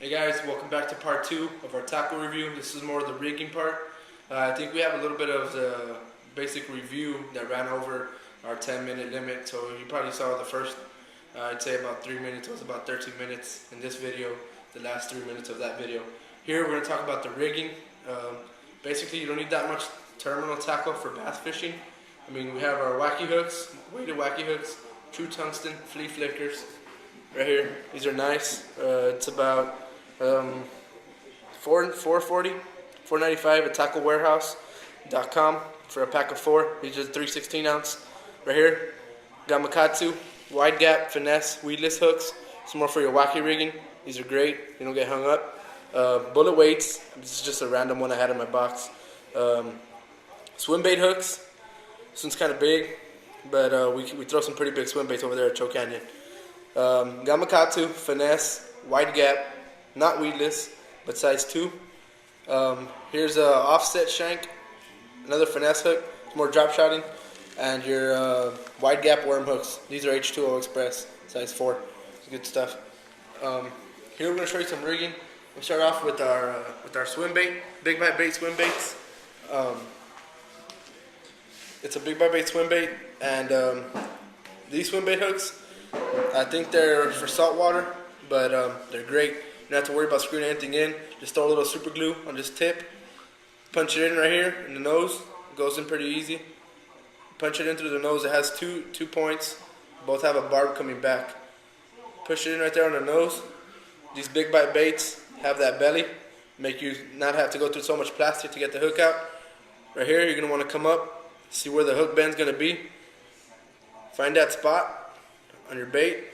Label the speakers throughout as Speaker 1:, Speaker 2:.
Speaker 1: Hey guys, welcome back to part 2 of our tackle review. This is more of the rigging part. I think we have a little bit of the basic review that ran over our 10-minute limit. So you probably saw the first, I'd say about 3 minutes. It was about 13 minutes in this video, the last 3 minutes of that video. Here we're going to talk about the rigging. Basically, you don't need that much terminal tackle for bass fishing. I mean, we have our wacky hooks, weighted wacky hooks, true tungsten, flea flickers. Right here, these are nice. It's about $4.95 at tacklewarehouse.com for a pack of 4. These are 3/16 ounce. Right here, Gamakatsu wide gap finesse weedless hooks. Some more for your wacky rigging. These are great. You don't get hung up. Bullet weights. This is just a random one I had in my box. Swim bait hooks. This one's kind of big, but we throw some pretty big swim baits over there at Cho Canyon. Gamakatsu finesse wide gap. Not weedless, but size 2. Here's a offset shank, another finesse hook, more drop shotting, and your wide gap worm hooks. These are H2O Express, size 4. It's good stuff. Here we're going to show you some rigging. We'll start off with our swim bait, big bite bait swim baits. It's a big bite bait swim bait, and these swim bait hooks, I think they're for saltwater, but they're great. You don't have to worry about screwing anything in. Just throw a little super glue on this tip. Punch it in right here in the nose. It goes in pretty easy. Punch it in through the nose. It has two points. Both have a barb coming back. Push it in right there on the nose. These big bite baits have that belly. Make you not have to go through so much plastic to get the hook out. Right here, you're going to want to come up, see where the hook bend's going to be. Find that spot on your bait.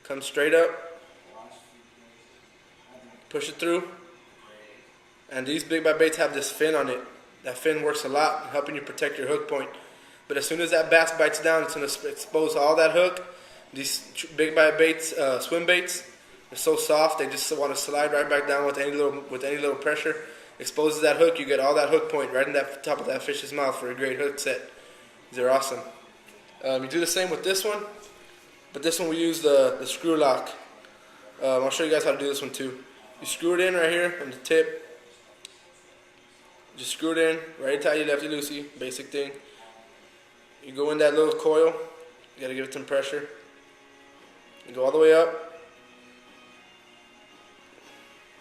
Speaker 1: Come straight up. Push it through, and these big bite baits have this fin on it. That fin works a lot in helping you protect your hook point. But as soon as that bass bites down, it's going to expose all that hook. These big bite baits, swim baits, they're so soft they just want to slide right back down with any little pressure. Exposes that hook, you get all that hook point right in that top of that fish's mouth for a great hook set. These are awesome. You do the same with this one, but this one we use the screw lock. I'll show you guys how to do this one too. You screw it in right here on the tip. Just screw it in, right tighty, lefty loosey, basic thing. You go in that little coil, you gotta give it some pressure. You go all the way up,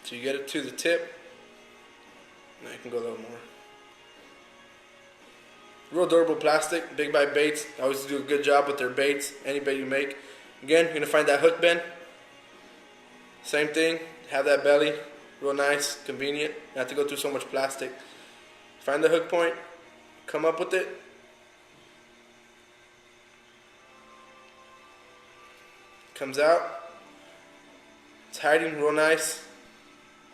Speaker 1: so you get it to the tip. Now you can go a little more. Real durable plastic, big bite baits. Always do a good job with their baits, any bait you make. Again, you're gonna find that hook bend. Same thing. Have that belly, real nice, convenient. You have to go through so much plastic. Find the hook point, come up with it. Comes out. It's hiding real nice.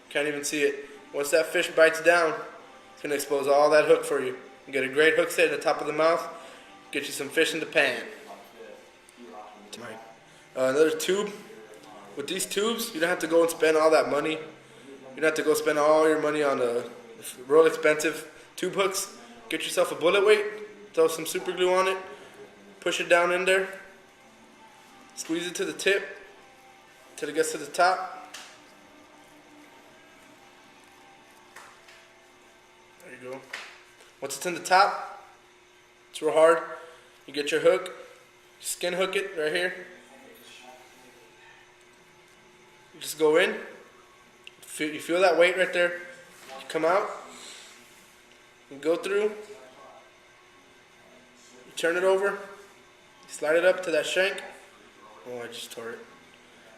Speaker 1: Can't even see it. Once that fish bites down, it's going to expose all that hook for you. You get a great hook set at the top of the mouth. Get you some fish in the pan. Another tube. With these tubes, you don't have to go and spend all that money. You don't have to go spend all your money on the real expensive tube hooks. Get yourself a bullet weight, throw some super glue on it, push it down in there, squeeze it to the tip till it gets to the top. There you go. Once it's in the top, it's real hard. You get your hook, skin hook it right here. Just go in, you feel that weight right there, you come out, you go through, you turn it over, you slide it up to that shank. Oh, I just tore it.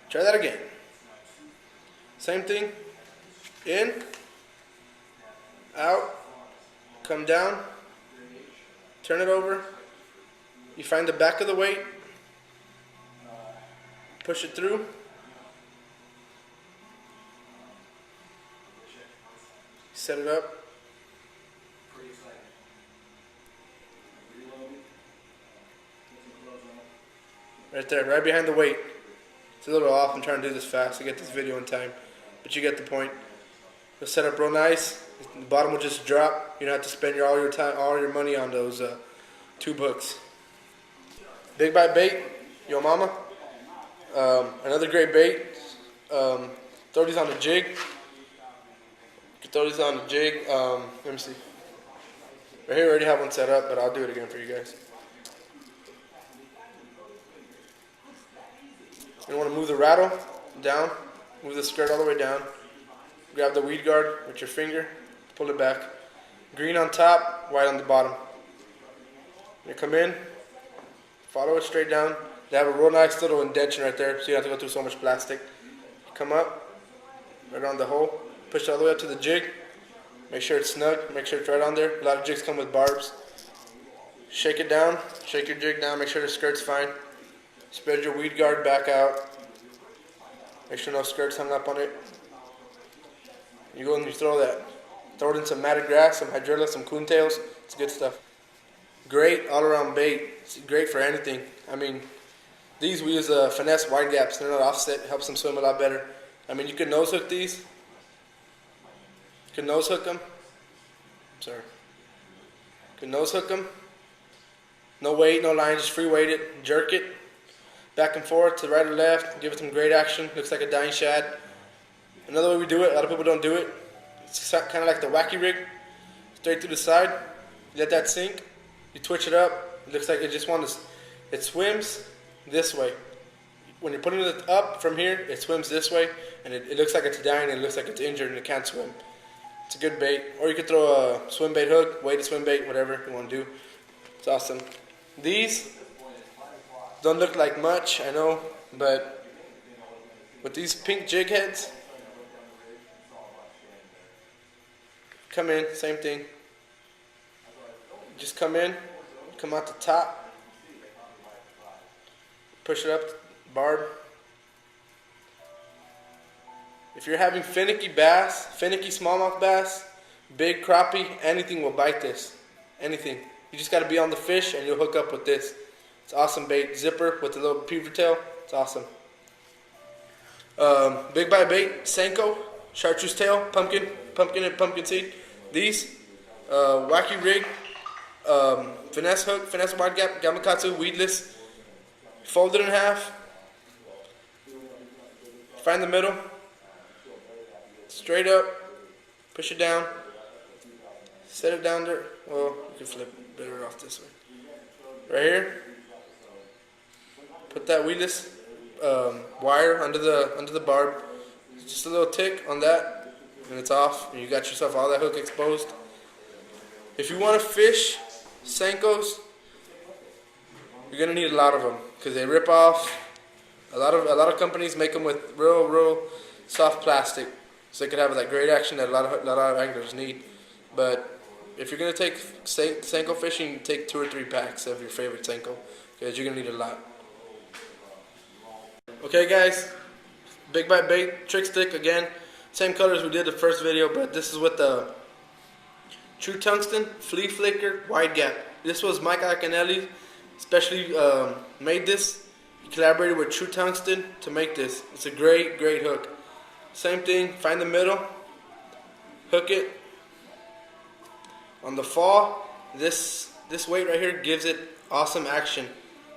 Speaker 1: Try that again. Same thing, in, out, come down, turn it over, you find the back of the weight, push it through, set it up. Right there, right behind the weight. It's a little off. I'm trying to do this fast to get this video in time, but you get the point. It'll set up real nice. The bottom will just drop. You don't have to spend all your money on those tube hooks. Big bite bait, Yo Mama. Another great bait. Throw these on the jig. You can throw these on the jig. Let me see. Right here, I already have one set up, but I'll do it again for you guys. You want to move the rattle down, move the skirt all the way down. Grab the weed guard with your finger, pull it back. Green on top, white on the bottom. You come in, follow it straight down. They have a real nice little indentation right there, so you don't have to go through so much plastic. Come up, right on the hole, push it all the way up to the jig. Make sure it's snug, make sure it's right on there. A lot of jigs come with barbs. Shake it down, shake your jig down, make sure the skirt's fine. Spread your weed guard back out. Make sure no skirt's hung up on it. You go and you throw that. Throw it in some matted grass, some hydrilla, some coontails. It's good stuff. Great all-around bait. It's great for anything. I mean, these we use finesse wide gaps. They're not offset. It helps them swim a lot better. I mean, you can nose hook these. You can nose hook them. Sorry. You can nose hook them. No weight, no line, just free weight it. Jerk it. Back and forth to right or left. Give it some great action. Looks like a dying shad. Another way we do it, a lot of people don't do it. It's kind of like the wacky rig. Straight through the side. You let that sink. You twitch it up. It looks like it just wants to. It swims this way. When you're putting it up from here, it swims this way, and it looks like it's dying, and it looks like it's injured, and it can't swim. It's a good bait. Or you could throw a swim bait hook, weighted swim bait, whatever you want to do. It's awesome. These don't look like much, I know, but with these pink jig heads, come in, same thing. Just come in, come out the top, push it up, barb. If you're having finicky bass, finicky smallmouth bass, big crappie, anything will bite this. Anything. You just got to be on the fish and you'll hook up with this. It's awesome bait. Zipper with the little beaver tail. It's awesome. Big bite bait, Senko, chartreuse tail, pumpkin and pumpkin seed. These, wacky rig, finesse hook, finesse wide gap, gamakatsu, weedless. Fold it in half. Find the middle. Straight up. Push it down. Set it down there. Well, you can flip it better off this way. Right here. Put that weedless wire under the barb. Just a little tick on that, and it's off. And you got yourself all that hook exposed. If you want to fish Senkos, you're gonna need a lot of them because they rip off. A lot of companies make them with real soft plastic, so they could have that great action that a lot of anglers need. But if you're gonna take Senko fishing, take 2 or 3 packs of your favorite Senko because you're gonna need a lot. Okay, guys, big bite bait, trick stick again, same colors we did the first video, but this is with the True Tungsten Flea Flicker Wide Gap. This was Mike Iaconelli, especially made this. He collaborated with True Tungsten to make this. It's a great hook. Same thing, find the middle, hook it. On the fall, this weight right here gives it awesome action.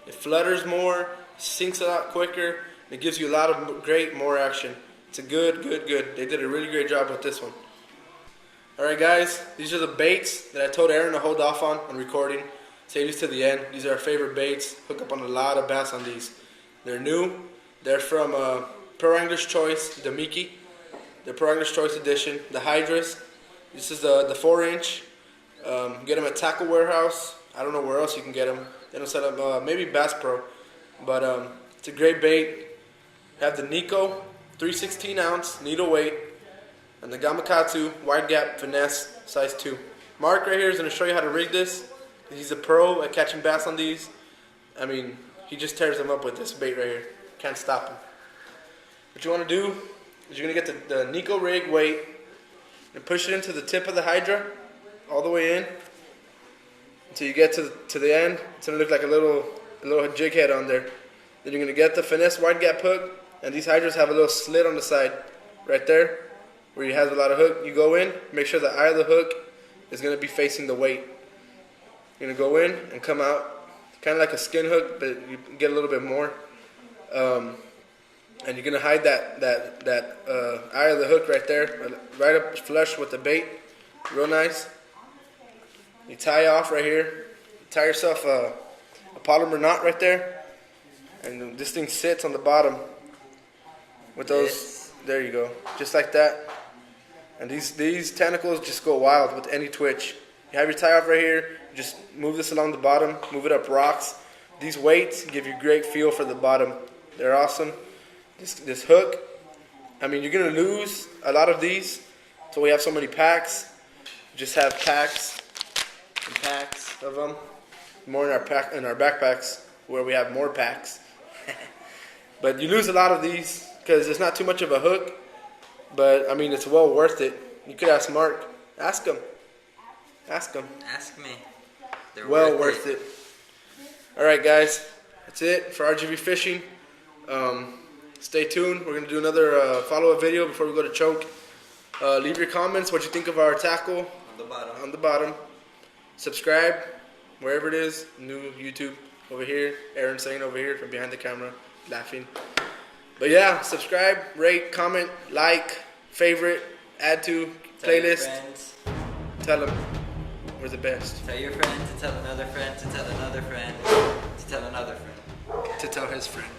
Speaker 1: It flutters more, sinks a lot quicker. It gives you a lot of more action. It's a good. They did a really great job with this one. Alright guys, these are the baits that I told Aaron to hold off on recording. Save these to the end. These are our favorite baits. Hook up on a lot of bass on these. They're new. They're from Pro Angler's Choice, the Mickey. The Pro Angler's Choice Edition. The Hydras. This is the 4-inch. Get them at Tackle Warehouse. I don't know where else you can get them. They don't sell them, maybe Bass Pro. But it's a great bait. Have the Nico 3/16 ounce needle weight and the Gamakatsu wide gap finesse size 2. Mark right here is going to show you how to rig this. He's a pro at catching bass on these. I mean, he just tears them up with this bait right here. Can't stop him. What you want to do is you're going to get the Nico rig weight and push it into the tip of the Hydra all the way in until you get to the end. It's going to look like a little jig head on there. Then you're going to get the finesse wide gap hook, and these Hydras have a little slit on the side right there where it has a lot of hook. You go in, make sure the eye of the hook is going to be facing the weight. You're going to go in and come out, kind of like a skin hook, but you get a little bit more. And you're gonna hide that eye of the hook right there, right up flush with the bait, real nice. You tie off right here. Tie yourself a polymer knot right there, and this thing sits on the bottom with those. Yes. There you go, just like that. And these tentacles just go wild with any twitch. You have your tie off right here. Just move this along the bottom, move it up rocks. These weights give you great feel for the bottom. They're awesome. This hook, I mean, you're gonna lose a lot of these. So we have so many packs. Just have packs and packs of them. More in our backpacks where we have more packs. But you lose a lot of these because it's not too much of a hook. But I mean, it's well worth it. You could ask Mark. Ask him. Ask him.
Speaker 2: Ask me. They're
Speaker 1: well worth it. All right, guys. That's it for RGV Fishing. Stay tuned. We're gonna do another follow-up video before we go to choke. Leave your comments. What you think of our tackle
Speaker 2: on the bottom.
Speaker 1: On the bottom. Subscribe wherever it is. New YouTube over here. Aaron saying over here from behind the camera, laughing. But yeah, subscribe, rate, comment, like, favorite, add to playlist. Tell them we're the best.
Speaker 2: Tell your friend to tell another friend to tell another friend to tell another friend
Speaker 1: to tell his friend.